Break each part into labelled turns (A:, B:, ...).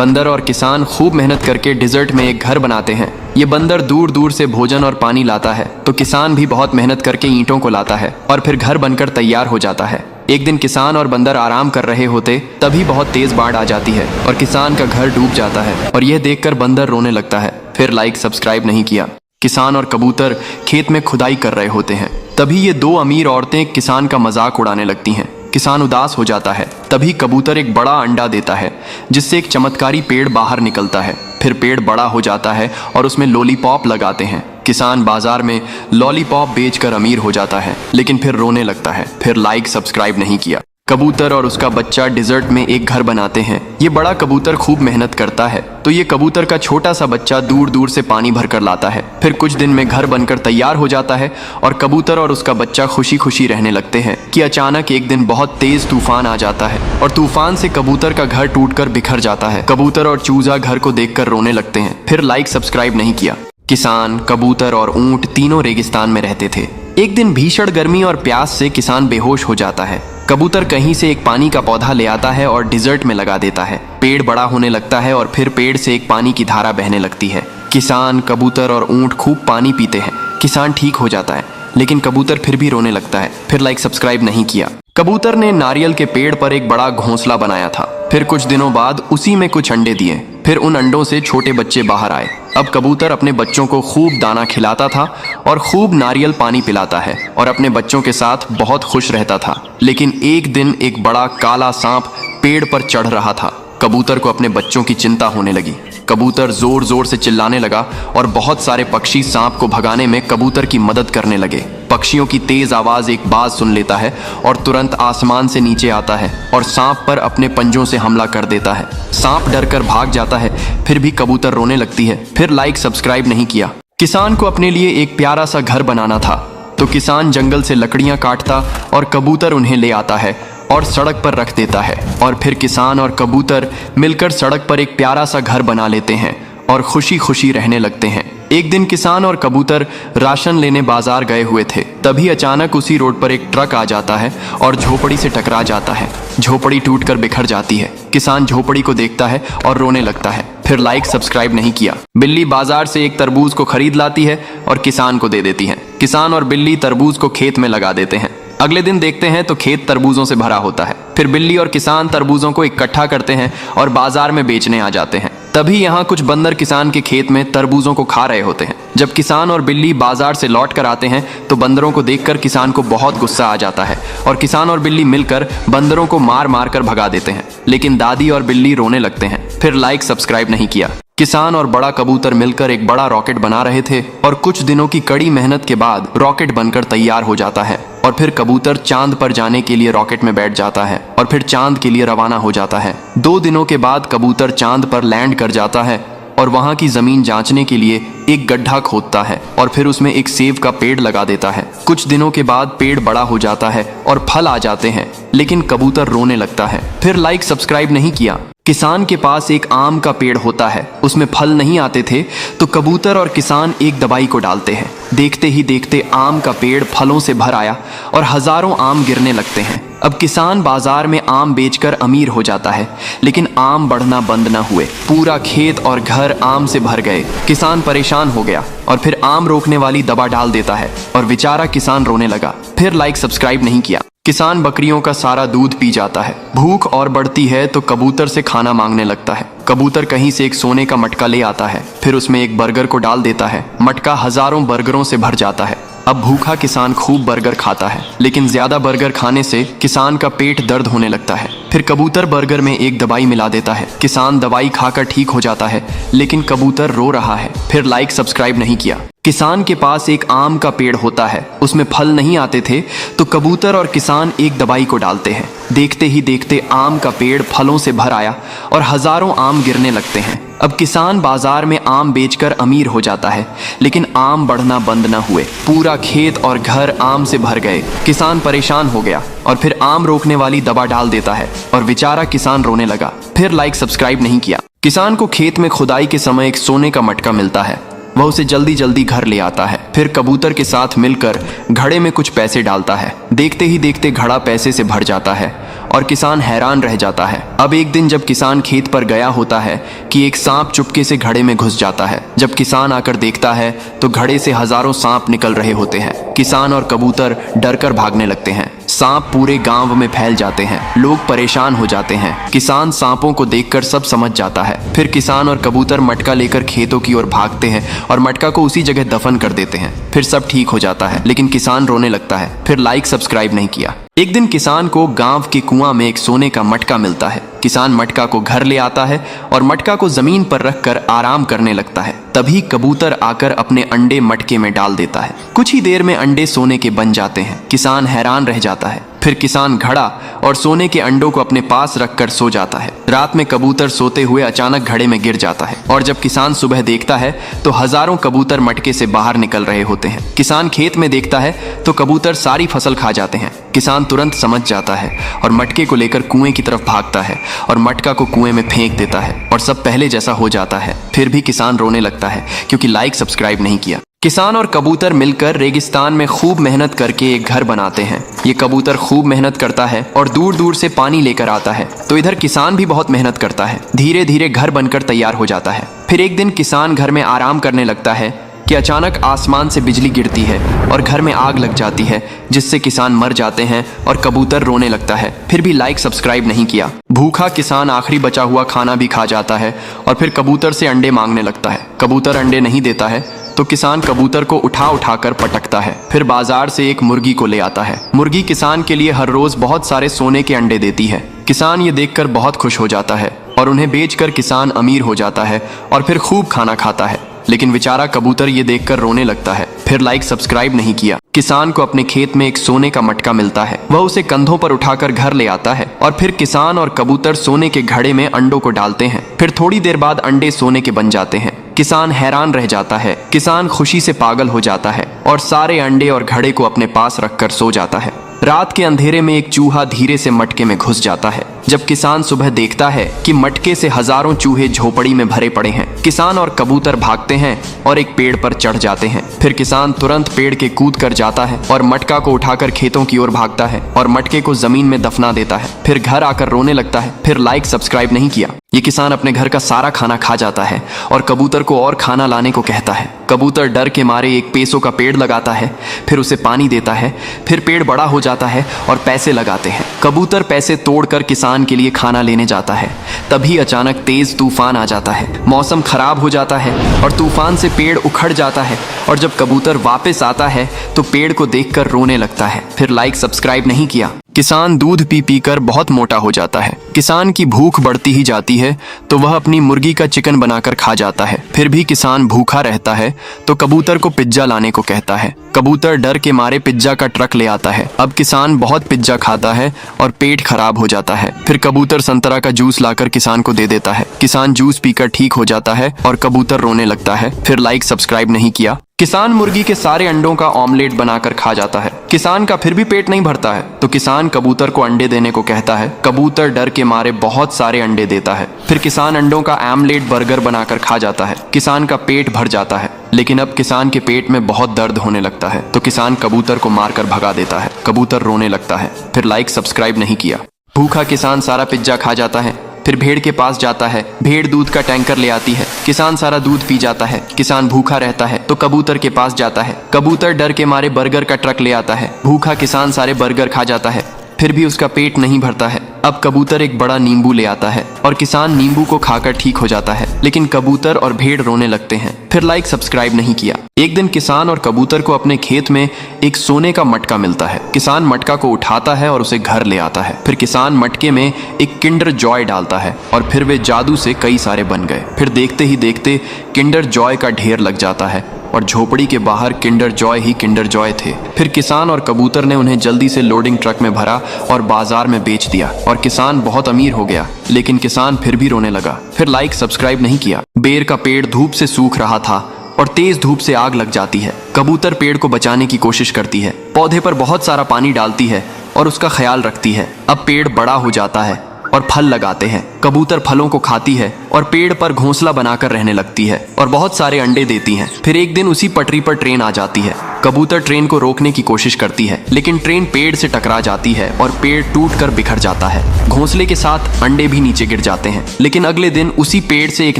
A: बंदर और किसान खूब मेहनत करके डिजर्ट में एक घर बनाते हैं। ये बंदर दूर दूर से भोजन और पानी लाता है, तो किसान भी बहुत मेहनत करके ईंटों को लाता है और फिर घर बनकर तैयार हो जाता है। एक दिन किसान और बंदर आराम कर रहे होते तभी बहुत तेज बाढ़ आ जाती है और किसान का घर डूब जाता है और यह देखकर बंदर रोने लगता है। फिर लाइक सब्सक्राइब नहीं किया। किसान और कबूतर खेत में खुदाई कर रहे होते हैं। तभी ये दो अमीर औरतें किसान का मजाक उड़ाने लगती हैं। किसान उदास हो जाता है। तभी कबूतर एक बड़ा अंडा देता है जिससे एक चमत्कारी पेड़ बाहर निकलता है। फिर पेड़ बड़ा हो जाता है और उसमें लॉलीपॉप लगाते हैं। किसान बाजार में लॉलीपॉप बेचकर अमीर हो जाता है, लेकिन फिर रोने लगता है। फिर लाइक सब्सक्राइब नहीं किया। कबूतर और उसका बच्चा डिजर्ट में एक घर बनाते हैं। ये बड़ा कबूतर खूब मेहनत करता है, तो ये कबूतर का छोटा सा बच्चा दूर दूर से पानी भरकर लाता है। फिर कुछ दिन में घर बनकर तैयार हो जाता है और कबूतर और उसका बच्चा खुशी खुशी रहने लगते हैं कि अचानक एक दिन बहुत तेज तूफान आ जाता है और तूफान से कबूतर का घर टूटकर बिखर जाता है। कबूतर और चूजा घर को देखकर रोने लगते हैं। फिर लाइक सब्सक्राइब नहीं किया। किसान, कबूतर और ऊंट तीनों रेगिस्तान में रहते थे। एक दिन भीषण गर्मी और प्यास से किसान बेहोश हो जाता है। कबूतर कहीं से एक पानी का पौधा ले आता है और डिजर्ट में लगा देता है। पेड़ बड़ा होने लगता है और फिर पेड़ से एक पानी की धारा बहने लगती है। किसान, कबूतर और ऊंट खूब पानी पीते हैं। किसान ठीक हो जाता है, लेकिन कबूतर फिर भी रोने लगता है। फिर लाइक सब्सक्राइब नहीं किया। कबूतर ने नारियल के पेड़ पर एक बड़ा घोंसला बनाया था। फिर कुछ दिनों बाद उसी में कुछ अंडे दिए। फिर उन अंडों से छोटे बच्चे बाहर आए। अब कबूतर अपने बच्चों को खूब दाना खिलाता था और खूब नारियल पानी पिलाता है और अपने बच्चों के साथ बहुत खुश रहता था। लेकिन एक दिन एक बड़ा काला सांप पेड़ पर चढ़ रहा था। कबूतर को अपने बच्चों की चिंता होने लगी। कबूतर जोर जोर से चिल्लाने लगा और बहुत सारे पक्षी सांप को भगाने में कबूतर की मदद करने लगे। पक्षियों की तेज आवाज एक बाज सुन लेता है और तुरंत आसमान से नीचे आता है और सांप पर अपने पंजों से हमला कर देता है। सांप डरकर भाग जाता है, फिर भी कबूतर रोने लगती है। फिर लाइक सब्सक्राइब नहीं किया। किसान को अपने लिए एक प्यारा सा घर बनाना था, तो किसान जंगल से लकड़ियां काटता और कबूतर उन्हें ले आता है और सड़क पर रख देता है। और फिर किसान और कबूतर मिलकर सड़क पर एक प्यारा सा घर बना लेते हैं और खुशी खुशी रहने लगते हैं। एक दिन किसान और कबूतर राशन लेने बाजार गए हुए थे। तभी अचानक उसी रोड पर एक ट्रक आ जाता है और झोपड़ी से टकरा जाता है। झोपड़ी टूटकर बिखर जाती है। किसान झोपड़ी को देखता है और रोने लगता है। फिर लाइक सब्सक्राइब नहीं किया। बिल्ली बाजार से एक तरबूज को खरीद लाती है और किसान को दे देती है। किसान और बिल्ली तरबूज को खेत में लगा देते हैं। अगले दिन देखते हैं तो खेत तरबूजों से भरा होता है। फिर बिल्ली और किसान तरबूजों को इकट्ठा करते हैं और बाजार में बेचने आ जाते हैं। तभी यहाँ कुछ बंदर किसान के खेत में तरबूजों को खा रहे होते हैं। जब किसान और बिल्ली बाजार से लौट कर आते हैं तो बंदरों को देखकर किसान को बहुत गुस्सा आ जाता है और किसान और बिल्ली मिलकर बंदरों को मार मार कर भगा देते हैं। लेकिन दादी और बिल्ली रोने लगते हैं। फिर लाइक सब्सक्राइब नहीं किया। किसान और बड़ा कबूतर मिलकर एक बड़ा रॉकेट बना रहे थे और कुछ दिनों की कड़ी मेहनत के बाद रॉकेट बनकर तैयार हो जाता है और फिर कबूतर चांद पर जाने के लिए रॉकेट में बैठ जाता है और फिर चांद के लिए रवाना हो जाता है। 2 दिनों के बाद कबूतर चांद पर लैंड कर जाता है और वहां की जमीन जांचने के लिए एक गड्ढा खोदता है और फिर उसमें एक सेब का पेड़ लगा देता है। कुछ दिनों के बाद पेड़ बड़ा हो जाता है और फल आ जाते हैं, लेकिन कबूतर रोने लगता है। फिर लाइक सब्सक्राइब नहीं किया। किसान के पास एक आम का पेड़ होता है, उसमें फल नहीं आते थे, तो कबूतर और किसान एक दवाई को डालते हैं। देखते ही देखते आम का पेड़ फलों से भर आया और हजारों आम गिरने लगते हैं। अब किसान बाजार में आम बेचकर अमीर हो जाता है, लेकिन आम बढ़ना बंद न हुए। पूरा खेत और घर आम से भर गए। किसान परेशान हो गया और फिर आम रोकने वाली दवा डाल देता है और बेचारा किसान रोने लगा। फिर लाइक सब्सक्राइब नहीं किया। किसान बकरियों का सारा दूध पी जाता है। भूख और बढ़ती है तो कबूतर से खाना मांगने लगता है। कबूतर कहीं से एक सोने का मटका ले आता है, फिर उसमें एक बर्गर को डाल देता है। मटका हजारों बर्गरों से भर जाता है। अब भूखा किसान खूब बर्गर खाता है, लेकिन ज्यादा बर्गर खाने से किसान का पेट दर्द होने लगता है। फिर कबूतर बर्गर में एक दवाई मिला देता है। किसान दवाई खाकर ठीक हो जाता है, लेकिन कबूतर रो रहा है। फिर लाइक सब्सक्राइब नहीं किया। किसान के पास एक आम का पेड़ होता है, उसमें फल नहीं आते थे, तो कबूतर और किसान एक दवाई को डालते हैं। देखते ही देखते आम का पेड़ फलों से भर आया और हजारों आम गिरने लगते हैं। अब किसान बाजार में आम बेचकर अमीर हो जाता है, लेकिन आम बढ़ना बंद न हुए। पूरा खेत और घर आम से भर गए। किसान परेशान हो गया और फिर आम रोकने वाली दवा डाल देता है और बेचारा किसान रोने लगा। फिर लाइक सब्सक्राइब नहीं किया। किसान को खेत में खुदाई के समय एक सोने का मटका मिलता है। वह उसे जल्दी जल्दी घर ले आता है। फिर कबूतर के साथ मिलकर घड़े में कुछ पैसे डालता है। देखते ही देखते घड़ा पैसे से भर जाता है और किसान हैरान रह जाता है। अब एक दिन जब किसान खेत पर गया होता है कि एक सांप चुपके से घड़े में घुस जाता है। जब किसान आकर देखता है तो घड़े से हजारों सांप निकल रहे होते हैं। किसान और कबूतर डरकर भागने लगते हैं। सांप पूरे गांव में फैल जाते हैं। लोग परेशान हो जाते हैं। किसान सांपों को देखकर सब समझ जाता है। फिर किसान और कबूतर मटका लेकर खेतों की ओर भागते हैं और मटका को उसी जगह दफन कर देते हैं। फिर सब ठीक हो जाता है, लेकिन किसान रोने लगता है। फिर लाइक सब्सक्राइब नहीं किया। एक दिन किसान को गांव के कुआं में एक सोने का मटका मिलता है। किसान मटका को घर ले आता है और मटका को जमीन पर रखकर आराम करने लगता है। तभी कबूतर आकर अपने अंडे मटके में डाल देता है। कुछ ही देर में अंडे सोने के बन जाते हैं। किसान हैरान रह जाता है। फिर किसान घड़ा और सोने के अंडों को अपने पास रखकर सो जाता है। रात में कबूतर सोते हुए अचानक घड़े में गिर जाता है और जब किसान सुबह देखता है तो हजारों कबूतर मटके से बाहर निकल रहे होते हैं। किसान खेत में देखता है तो कबूतर सारी फसल खा जाते हैं। किसान तुरंत समझ जाता है और मटके को लेकर कुएं की तरफ भागता है और मटका को कुएं में फेंक देता है और सब पहले जैसा हो जाता है। फिर भी किसान रोने लगता है क्योंकि लाइक सब्सक्राइब नहीं किया। किसान और कबूतर मिलकर रेगिस्तान में खूब मेहनत करके एक घर बनाते हैं। ये कबूतर खूब मेहनत करता है और दूर दूर से पानी लेकर आता है, तो इधर किसान भी बहुत मेहनत करता है। धीरे धीरे घर बनकर तैयार हो जाता है। फिर एक दिन किसान घर में आराम करने लगता है कि अचानक आसमान से बिजली गिरती है और घर में आग लग जाती है, जिससे किसान मर जाते हैं और कबूतर रोने लगता है। फिर भी लाइक सब्सक्राइब नहीं किया। भूखा किसान आखिरी बचा हुआ खाना भी खा जाता है और फिर कबूतर से अंडे मांगने लगता है। कबूतर अंडे नहीं देता है तो किसान कबूतर को उठा उठा कर पटकता है। फिर बाजार से एक मुर्गी को ले आता है। मुर्गी किसान के लिए हर रोज बहुत सारे सोने के अंडे देती है। किसान ये देखकर बहुत खुश हो जाता है और उन्हें बेचकर किसान अमीर हो जाता है और फिर खूब खाना खाता है। लेकिन बेचारा कबूतर ये देखकर रोने लगता है। फिर लाइक सब्सक्राइब नहीं किया। किसान को अपने खेत में एक सोने का मटका मिलता है। वह उसे कंधों पर उठाकर घर ले आता है और फिर किसान और कबूतर सोने के घड़े में अंडों को डालते हैं। फिर थोड़ी देर बाद अंडे सोने के बन जाते हैं। किसान हैरान रह जाता है। किसान खुशी से पागल हो जाता है और सारे अंडे और घड़े को अपने पास रखकर सो जाता है। रात के अंधेरे में एक चूहा धीरे से मटके में घुस जाता है। जब किसान सुबह देखता है कि मटके से हजारों चूहे झोपड़ी में भरे पड़े हैं, किसान और कबूतर भागते हैं और एक पेड़ पर चढ़ जाते हैं। फिर किसान तुरंत पेड़ के कूद कर जाता है और मटका को उठाकर खेतों की ओर भागता है और मटके को जमीन में दफना देता है। फिर घर आकर रोने लगता है। फिर लाइक सब्सक्राइब नहीं किया। ये किसान अपने घर का सारा खाना खा जाता है और कबूतर को और खाना लाने को कहता है। कबूतर डर के मारे एक पेसों का पेड़ लगाता है, फिर उसे पानी देता है। फिर पेड़ बड़ा हो जाता है और पैसे लगाते हैं। कबूतर पैसे तोड़कर किसान के लिए खाना लेने जाता है। तभी अचानक तेज तूफान आ जाता है। मौसम खराब हो जाता है और तूफान से पेड़ उखड़ जाता है और जब कबूतर वापस आता है तो पेड़ को देखकर रोने लगता है। फिर लाइक सब्सक्राइब नहीं किया। किसान दूध पी पी कर बहुत मोटा हो जाता है। किसान की भूख बढ़ती ही जाती है तो वह अपनी मुर्गी का चिकन बनाकर खा जाता है। फिर भी किसान भूखा रहता है तो कबूतर को पिज्जा लाने को कहता है। कबूतर डर के मारे पिज्जा का ट्रक ले आता है। अब किसान बहुत पिज्जा खाता है और पेट खराब हो जाता है। फिर कबूतर संतरा का जूस लाकर किसान को दे देता है। किसान जूस पीकर ठीक हो जाता है और कबूतर रोने लगता है। फिर लाइक सब्सक्राइब नहीं किया। किसान मुर्गी के सारे अंडों का ऑमलेट बनाकर खा जाता है। किसान का फिर भी पेट नहीं भरता है तो किसान कबूतर को अंडे देने को कहता है। कबूतर डर के मारे बहुत सारे अंडे देता है। फिर किसान अंडों का आमलेट बर्गर बनाकर खा जाता है। किसान का पेट भर जाता है, लेकिन अब किसान के पेट में बहुत दर्द होने लगता है तो किसान कबूतर को मारकर भगा देता है। कबूतर रोने लगता है। फिर लाइक सब्सक्राइब नहीं किया। भूखा किसान सारा पिज्जा खा जाता है। फिर भेड़ के पास जाता है। भेड़ दूध का टैंकर ले आती है। किसान सारा दूध पी जाता है। किसान भूखा रहता है तो कबूतर के पास जाता है। कबूतर डर के मारे बर्गर का ट्रक ले आता है। भूखा किसान सारे बर्गर खा जाता है। फिर भी उसका पेट नहीं भरता है। अब कबूतर एक बड़ा नींबू ले आता है और किसान नींबू को खाकर ठीक हो जाता है, लेकिन कबूतर और भेड़ रोने लगते हैं। फिर लाइक सब्सक्राइब नहीं किया। एक दिन किसान और कबूतर को अपने खेत में एक सोने का मटका मिलता है। किसान मटका को उठाता है और उसे घर ले आता है। फिर किसान मटके में एक किंडर जॉय डालता है और फिर वे जादू से कई सारे बन गए। फिर देखते ही देखते किंडर जॉय का ढेर लग जाता है और झोपड़ी के बाहर Kinder joy he Kinder Joy थे। फिर किसान और कबूतर ने उन्हें जल्दी से लोडिंग ट्रक में भरा और बाजार में बेच दिया और किसान बहुत अमीर हो गया, लेकिन किसान फिर भी रोने लगा। फिर लाइक सब्सक्राइब नहीं किया। बेर का पेड़ धूप से सूख रहा था और तेज धूप से आग लग जाती है। कबूतर पेड़ को बचाने की कोशिश करती है, पौधे पर बहुत सारा पानी डालती है और उसका ख्याल रखती है। अब पेड़ बड़ा हो जाता है और फल लगाते हैं। कबूतर फलों को खाती है और पेड़ पर घोंसला बनाकर रहने लगती है और बहुत सारे अंडे देती हैं। फिर एक दिन उसी पटरी पर ट्रेन आ जाती है। कबूतर ट्रेन को रोकने की कोशिश करती है, लेकिन ट्रेन पेड़ से टकरा जाती है और पेड़ टूटकर बिखर जाता है। घोंसले के साथ अंडे भी नीचे गिर जाते हैं। लेकिन अगले दिन उसी पेड़ से एक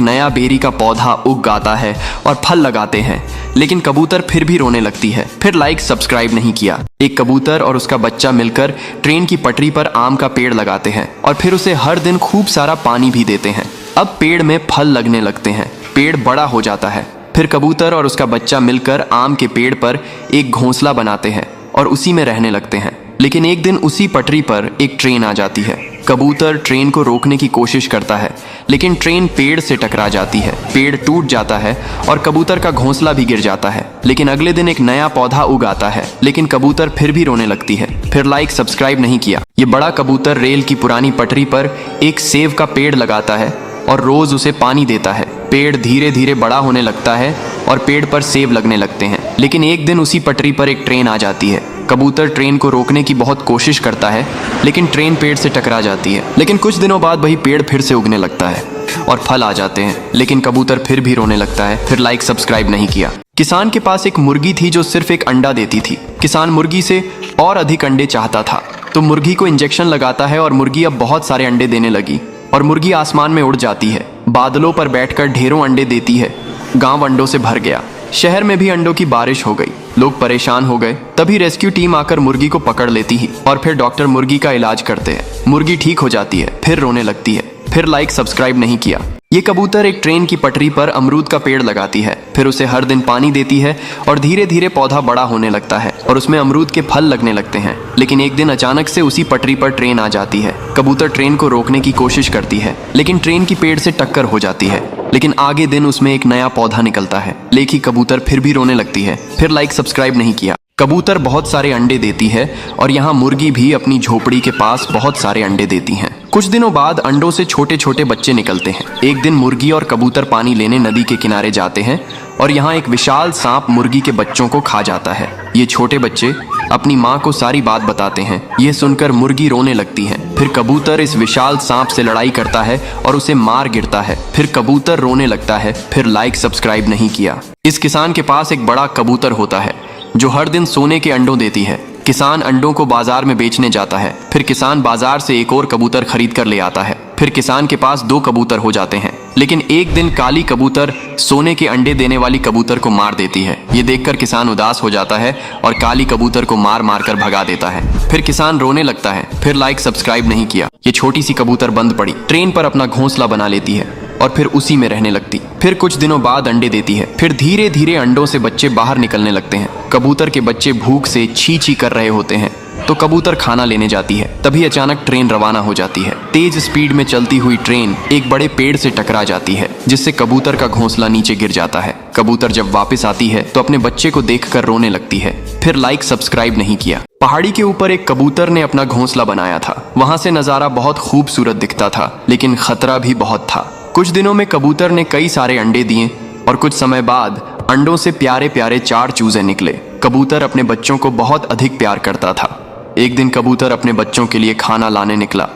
A: नया बेरी का पौधा उग आता है और फल लगाते हैं, लेकिन कबूतर फिर भी रोने लगती है। फिर लाइक सब्सक्राइब नहीं किया। एक कबूतर और उसका बच्चा मिलकर ट्रेन की पटरी पर आम का पेड़ लगाते हैं और फिर उसे हर दिन खूब सारा पानी भी देते हैं। अब पेड़ में फल लगने लगते हैं, पेड़ बड़ा हो जाता है। फिर कबूतर और उसका बच्चा मिलकर आम के पेड़ पर एक घोंसला बनाते हैं और उसी में रहने लगते हैं। लेकिन एक दिन उसी पटरी पर एक ट्रेन आ जाती है। कबूतर ट्रेन को रोकने की कोशिश करता है, लेकिन ट्रेन पेड़ से टकरा जाती है, पेड़ टूट जाता है और कबूतर का घोंसला भी गिर जाता है। लेकिन अगले दिन एक नया पौधा उगाता है, लेकिन कबूतर फिर भी रोने लगती है। फिर लाइक सब्सक्राइब नहीं किया। ये बड़ा कबूतर रेल की पुरानी पटरी पर एक सेब का पेड़ लगाता है और रोज उसे पानी देता है। पेड़ धीरे धीरे बड़ा होने लगता है और पेड़ पर सेब लगने लगते हैं। लेकिन एक दिन उसी पटरी पर एक ट्रेन आ जाती है। कबूतर ट्रेन को रोकने की बहुत कोशिश करता है, लेकिन ट्रेन पेड़ से टकरा जाती है। लेकिन कुछ दिनों बाद वही पेड़ फिर से उगने लगता है और फल आ जाते हैं, लेकिन कबूतर फिर भी रोने लगता है। फिर लाइक सब्सक्राइब नहीं किया। किसान के पास एक मुर्गी थी जो सिर्फ एक अंडा देती थी। किसान मुर्गी से और अधिक अंडे चाहता था, तो मुर्गी को इंजेक्शन लगाता है और मुर्गी अब बहुत सारे अंडे देने लगी और मुर्गी आसमान में उड़ जाती है। बादलों पर बैठकर ढेरों अंडे देती है। गांव अंडों से भर गया। शहर में भी अंडों की बारिश हो गई। लोग परेशान हो गए। तभी रेस्क्यू टीम आकर मुर्गी को पकड़ लेती है और फिर डॉक्टर मुर्गी का इलाज करते हैं। मुर्गी ठीक हो जाती है, फिर रोने लगती है। फिर लाइक सब्सक्राइब नहीं किया। ये कबूतर एक ट्रेन की पटरी पर अमरूद का पेड़ लगाती है, फिर उसे हर दिन पानी देती है और धीरे धीरे पौधा बड़ा होने लगता है और उसमें अमरूद के फल लगने लगते हैं। लेकिन एक दिन अचानक से उसी पटरी पर ट्रेन आ जाती है। कबूतर ट्रेन को रोकने की कोशिश करती है, लेकिन ट्रेन की पेड़ से टक्कर हो जाती है। लेकिन आगे दिन उसमें एक नया पौधा निकलता है, लेकिन कबूतर फिर भी रोने लगती है। फिर लाइक सब्सक्राइब नहीं किया। कबूतर बहुत सारे अंडे देती है और यहाँ मुर्गी भी अपनी झोपड़ी के पास बहुत सारे अंडे देती हैं। कुछ दिनों बाद अंडों से छोटे छोटे बच्चे निकलते हैं। एक दिन मुर्गी और कबूतर पानी लेने नदी के किनारे जाते हैं और यहाँ एक विशाल सांप मुर्गी के बच्चों को खा जाता है। ये छोटे बच्चे अपनी माँ को सारी बात बताते हैं। यह सुनकर मुर्गी रोने लगती है। फिर कबूतर इस विशाल सांप से लड़ाई करता है और उसे मार गिरता है। फिर कबूतर रोने लगता है। फिर लाइक सब्सक्राइब नहीं किया। इस किसान के पास एक बड़ा कबूतर होता है जो हर दिन सोने के अंडों देती है। किसान अंडों को बाजार में बेचने जाता है। फिर किसान बाजार से एक और कबूतर खरीद कर ले आता है। फिर किसान के पास 2 कबूतर हो जाते हैं। लेकिन एक दिन काली कबूतर सोने के अंडे देने वाली कबूतर को मार देती है। ये देखकर किसान उदास हो जाता है और काली कबूतर को मार मार कर भगा देता है। फिर किसान रोने लगता है। फिर लाइक सब्सक्राइब नहीं किया। ये छोटी सी कबूतर बंद पड़ी, ट्रेन पर अपना घोंसला बना लेती है और फिर उसी में रहने लगती। फिर कुछ दिनों बाद अंडे देती है। फिर धीरे धीरे अंडों से बच्चे बाहर निकलने लगते हैं। कबूतर के बच्चे भूख से छी छी कर रहे होते हैं, तो कबूतर खाना लेने जाती है। तभी अचानक ट्रेन रवाना हो जाती है। तेज स्पीड में चलती हुई ट्रेन एक बड़े पेड़ से टकरा जाती है, जिससे कबूतर का घोंसला नीचे गिर जाता है। कबूतर जब वापस आती है तो अपने बच्चे को देखकर रोने लगती है। फिर लाइक सब्सक्राइब नहीं किया। पहाड़ी के ऊपर एक कबूतर ने अपना घोंसला बनाया था। वहां से नजारा बहुत खूबसूरत दिखता था, लेकिन खतरा भी बहुत था। कुछ दिनों में कबूतर ने कई सारे अंडे दिए और कुछ समय बाद अंडों से प्यारे प्यारे 4 चूजे निकले। कबूतर अपने बच्चों को बहुत अधिक प्यार करता था। एक दिन कबूतर अपने बच्चों के लिए खाना लाने निकला,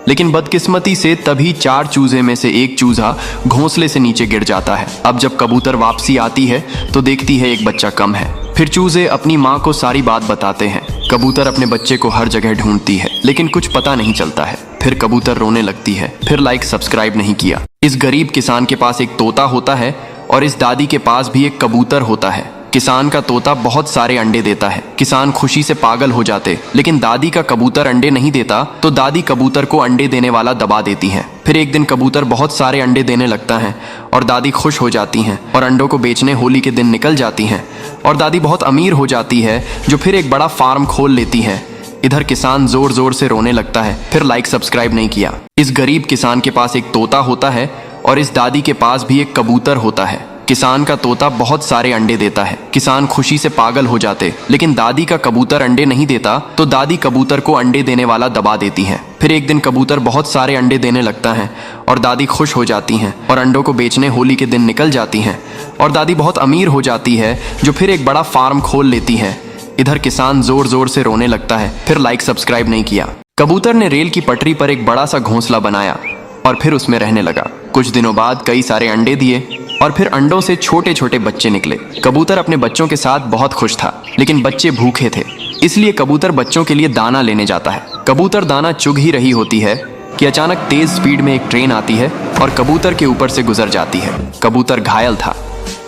A: लेकिन बदकिस्मती से तभी 4 चूजे में से एक चूजा घोंसले से नीचे गिर जाता है। अब जब कबूतर वापसी आती है तो देखती है एक बच्चा कम है। फिर चूजे अपनी माँ को सारी बात बताते हैं। कबूतर अपने बच्चे को हर जगह ढूंढती है, लेकिन कुछ पता नहीं चलता है। फिर कबूतर रोने लगती है। फिर लाइक सब्सक्राइब नहीं किया। इस गरीब किसान के पास एक तोता होता है और इस दादी के पास भी एक कबूतर होता है। किसान का तोता बहुत सारे अंडे देता है। किसान खुशी से पागल हो जाते, लेकिन दादी का कबूतर अंडे नहीं देता, तो दादी कबूतर को अंडे देने वाला दबा देती हैं। फिर एक दिन कबूतर बहुत सारे अंडे देने लगता है और दादी खुश हो जाती हैं और अंडों को बेचने होली के दिन निकल जाती हैं और दादी बहुत अमीर हो जाती है, जो फिर एक बड़ा फार्म खोल लेती है। इधर किसान जोर जोर से रोने लगता है। फिर लाइक सब्सक्राइब नहीं किया। इस गरीब किसान के पास एक तोता होता है और इस दादी के पास भी एक कबूतर होता है। किसान का तोता बहुत सारे अंडे देता है। किसान खुशी से पागल हो जाते, लेकिन दादी का कबूतर अंडे नहीं देता, तो दादी कबूतर को अंडे देने वाला दबा देती है। फिर एक दिन कबूतर बहुत सारे अंडे देने लगता है और दादी खुश हो जाती हैं और अंडों को बेचने होली के दिन निकल जाती हैं और दादी बहुत अमीर हो जाती है, जो फिर एक बड़ा फार्म खोल लेती है। इधर किसान जोर जोर से रोने लगता है। फिर लाइक सब्सक्राइब नहीं किया। कबूतर ने रेल की पटरी पर एक बड़ा सा घोंसला बनाया और फिर उसमें रहने लगा। कुछ दिनों बाद कई सारे अंडे दिए और फिर अंडों से छोटे छोटे बच्चे निकले। कबूतर अपने बच्चों के साथ बहुत खुश था, लेकिन बच्चे भूखे थे, इसलिए कबूतर बच्चों के लिए दाना लेने जाता है। कबूतर दाना चुग ही रही होती है कि अचानक तेज स्पीड में एक ट्रेन आती है और कबूतर के ऊपर से गुजर जाती है। कबूतर घायल था।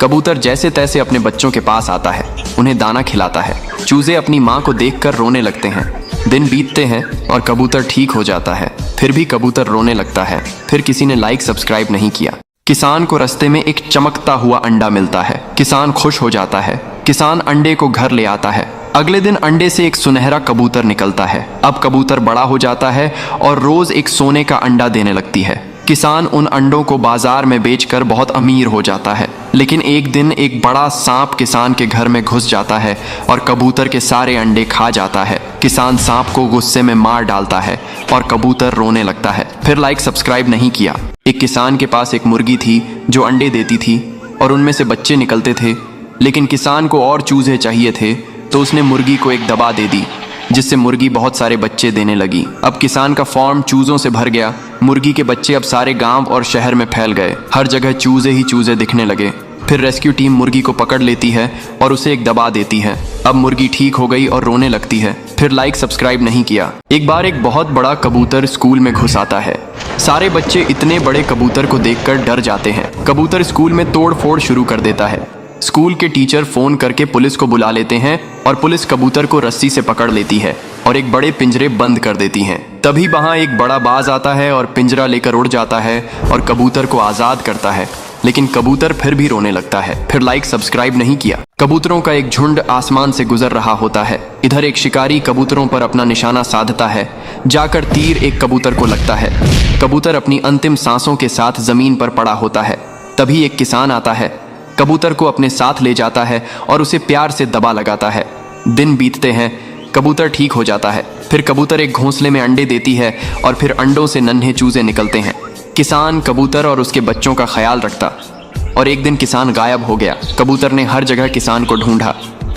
A: कबूतर जैसे तैसे अपने बच्चों के पास आता है, उन्हें दाना खिलाता है। चूजे अपनी माँ को देखकर रोने लगते हैं। दिन बीतते हैं और कबूतर ठीक हो जाता है। फिर भी कबूतर रोने लगता है। फिर किसी ने लाइक सब्सक्राइब नहीं किया। किसान को रास्ते में एक चमकता हुआ अंडा मिलता है। किसान खुश हो जाता है। किसान अंडे को घर ले आता है। अगले दिन अंडे से एक सुनहरा कबूतर निकलता है। अब कबूतर बड़ा हो जाता है और रोज एक सोने का अंडा देने लगती है। किसान उन अंडों को बाजार में बेचकर बहुत अमीर हो जाता है। लेकिन एक दिन एक बड़ा सांप किसान के घर में घुस जाता है और कबूतर के सारे अंडे खा जाता है। किसान सांप को गुस्से में मार डालता है और कबूतर रोने लगता है। फिर लाइक सब्सक्राइब नहीं किया। एक किसान के पास एक मुर्गी थी जो अंडे देती थी और उनमें से बच्चे निकलते थे, लेकिन किसान को और चूजे चाहिए थे, तो उसने मुर्गी को एक दवा दे दी, जिससे मुर्गी बहुत सारे बच्चे देने लगी। अब किसान का फार्म चूजों से भर गया। मुर्गी के बच्चे अब सारे गांव और शहर में फैल गए। हर जगह चूजे ही चूजे दिखने लगे। फिर रेस्क्यू टीम मुर्गी को पकड़ लेती है और उसे एक दवा देती है। अब मुर्गी ठीक हो गई और रोने लगती है। फिर लाइक सब्सक्राइब नहीं किया। एक बार एक बहुत बड़ा कबूतर स्कूल में घुस आता है। सारे बच्चे इतने बड़े कबूतर को देखकर डर जाते हैं। कबूतर स्कूल में तोड़ फोड़ शुरू कर देता है। स्कूल के टीचर फोन करके पुलिस को बुला लेते हैं और पुलिस कबूतर को रस्सी से पकड़ लेती है और एक बड़े पिंजरे बंद कर देती हैं। तभी वहां एक बड़ा बाज आता है और पिंजरा लेकर उड़ जाता है और कबूतर को आज़ाद करता है, लेकिन कबूतर फिर भी रोने लगता है। फिर लाइक सब्सक्राइब नहीं किया। कबूतरों का एक झुंड आसमान से गुजर रहा होता है। इधर एक शिकारी कबूतरों पर अपना निशाना साधता है। जाकर तीर एक कबूतर को लगता है। कबूतर अपनी अंतिम सांसों के साथ जमीन पर पड़ा होता है। तभी एक किसान आता है, कबूतर को अपने साथ ले जाता है और उसे प्यार से दबा लगाता है। दिन बीतते हैं। कबूतर ठीक हो जाता है। फिर कबूतर एक घोंसले में अंडे देती है और फिर अंडों से नन्हे चूजे निकलते हैं। किसान कबूतर और उसके बच्चों का ख्याल रखता और एक दिन किसान गायब हो गया। कबूतर ने हर जगह किसान को ढूंढा,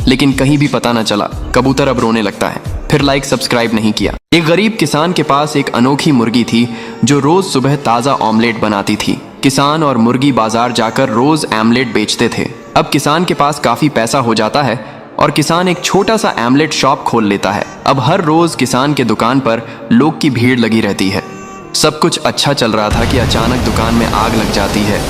A: लेकिन कहीं भी पता न चला। कबूतर अब रोने लगता है। फिर लाइक सब्सक्राइब नहीं किया। एक गरीब किसान के पास एक अनोखी मुर्गी थी जो रोज सुबह ताज़ा ऑमलेट बनाती थी। किसान और मुर्गी बाजार जाकर रोज आमलेट बेचते थे। अब किसान के पास काफी पैसा हो जाता है और किसान एक छोटा सा आमलेट शॉप खोल लेता है। अब हर रोज किसान के दुकान पर लोग की भीड़ लगी रहती है। सब कुछ अच्छा चल रहा था कि अचानक दुकान में आग लग जाती है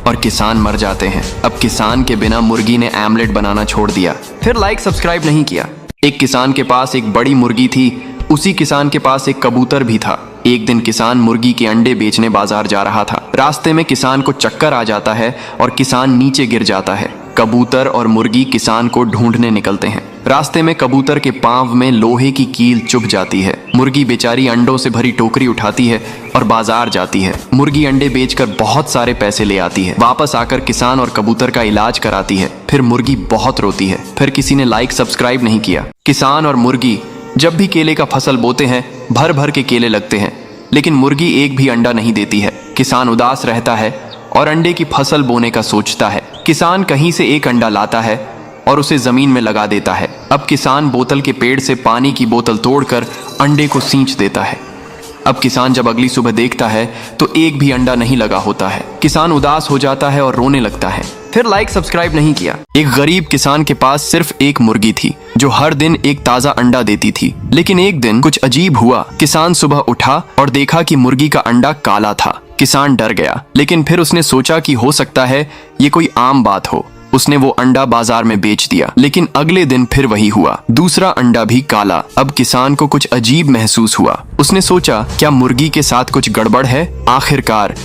A: और किसान मर जाते हैं। अब किसान के बिना मुर्गी ने आमलेट बनाना छोड़ दिया। फिर लाइक सब्सक्राइब नहीं किया। एक किसान के पास एक बड़ी मुर्गी थी। उसी किसान के पास एक कबूतर भी था। एक दिन किसान मुर्गी के अंडे बेचने बाजार जा रहा था। रास्ते में किसान को चक्कर आ जाता है और किसान नीचे गिर जाता है। कबूतर और मुर्गी किसान को ढूंढने निकलते हैं। रास्ते में कबूतर के पांव में लोहे की कील चुभ जाती है। मुर्गी बेचारी अंडों से भरी टोकरी उठाती है और बाजार जाती है। मुर्गी अंडे बेचकर बहुत सारे पैसे ले आती है। वापस आकर किसान और कबूतर का इलाज कराती है। फिर मुर्गी बहुत रोती है। फिर किसी ने लाइक सब्सक्राइब नहीं किया। किसान और मुर्गी जब भी केले का फसल बोते हैं, भर भर के केले लगते हैं, लेकिन मुर्गी एक भी अंडा नहीं देती है। किसान उदास रहता है और अंडे की फसल बोने का सोचता है। किसान कहीं से एक अंडा लाता है और उसे जमीन में लगा देता है। अब किसान बोतल के पेड़ से पानी की बोतल तोड़कर अंडे को सींच देता है। अब किसान जब अगली सुबह देखता है तो एक भी अंडा नहीं लगा होता है। किसान उदास हो जाता है और रोने लगता है। फिर लाइक सब्सक्राइब नहीं किया। एक गरीब किसान के पास सिर्फ एक मुर्गी थी जो हर दिन एक ताजा अंडा देती थी। लेकिन एक दिन कुछ अजीब हुआ। किसान सुबह उठा और देखा कि मुर्गी का अंडा काला था। किसान डर गया, लेकिन फिर उसने सोचा कि हो सकता है ये कोई आम बात हो। उसने वो अंडा बाजार में बेच दिया। लेकिन अगले दिन फिर वही हुआ, दूसरा अंडा भी काला। अब किसान को कुछ अजीब महसूस हुआ। उसने सोचा क्या मुर्गी के साथ कुछ गड़बड़ है। आखिरकार